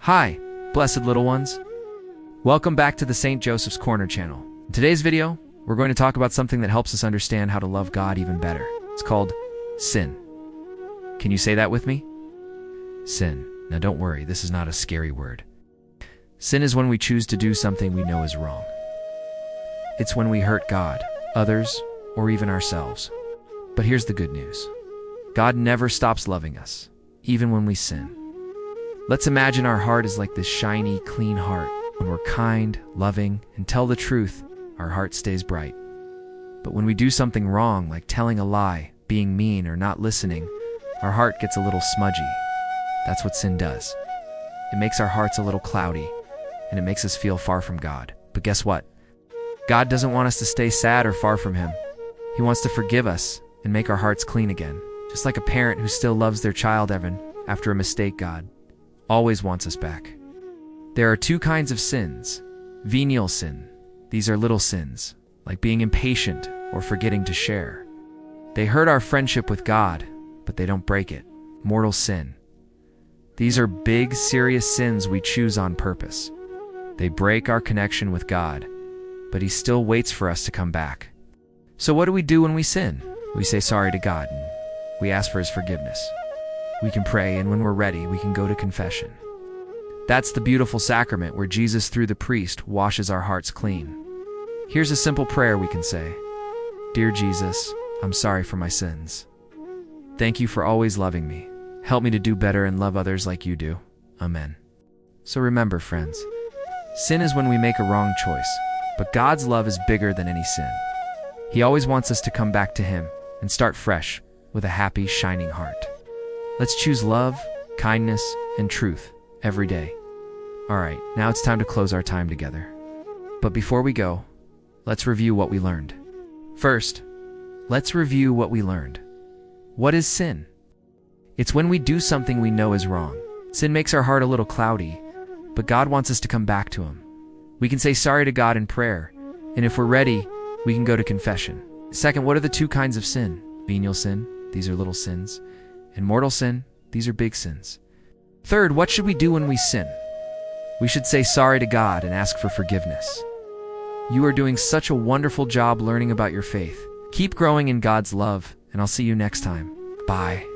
Hi, blessed little ones. Welcome back to the St. Joseph's Corner channel. In today's video, we're going to talk about something that helps us understand how to love God even better. It's called sin. Can you say that with me? Sin. Now don't worry, this is not a scary word. Sin is when we choose to do something we know is wrong. It's when we hurt God, others, or even ourselves. But here's the good news. God never stops loving us, even when we sin. Let's imagine our heart is like this shiny, clean heart. When we're kind, loving, and tell the truth, our heart stays bright. But when we do something wrong, like telling a lie, being mean, or not listening, our heart gets a little smudgy. That's what sin does. It makes our hearts a little cloudy, and it makes us feel far from God. But guess what? God doesn't want us to stay sad or far from Him. He wants to forgive us and make our hearts clean again. Just like a parent who still loves their child even after a mistake, God always wants us back. There are two kinds of sins. Venial sin. These are little sins, like being impatient or forgetting to share. They hurt our friendship with God, but they don't break it. Mortal sin. These are big, serious sins we choose on purpose. They break our connection with God, but He still waits for us to come back. So what do we do when we sin? We say sorry to God, and we ask for His forgiveness. We can pray, and when we're ready, we can go to confession. That's the beautiful sacrament where Jesus, through the priest, washes our hearts clean. Here's a simple prayer we can say. Dear Jesus, I'm sorry for my sins. Thank you for always loving me. Help me to do better and love others like you do. Amen. So remember, friends, sin is when we make a wrong choice, but God's love is bigger than any sin. He always wants us to come back to Him and start fresh with a happy, shining heart. Let's choose love, kindness, and truth every day. All right, now it's time to close our time together. But before we go, let's review what we learned. First, let's review what we learned. What is sin? It's when we do something we know is wrong. Sin makes our heart a little cloudy, but God wants us to come back to Him. We can say sorry to God in prayer, and if we're ready, we can go to confession. Second, what are the two kinds of sin? Venial sin, these are little sins, and mortal sin, these are big sins. Third, what should we do when we sin? We should say sorry to God and ask for forgiveness. You are doing such a wonderful job learning about your faith. Keep growing in God's love, and I'll see you next time. Bye.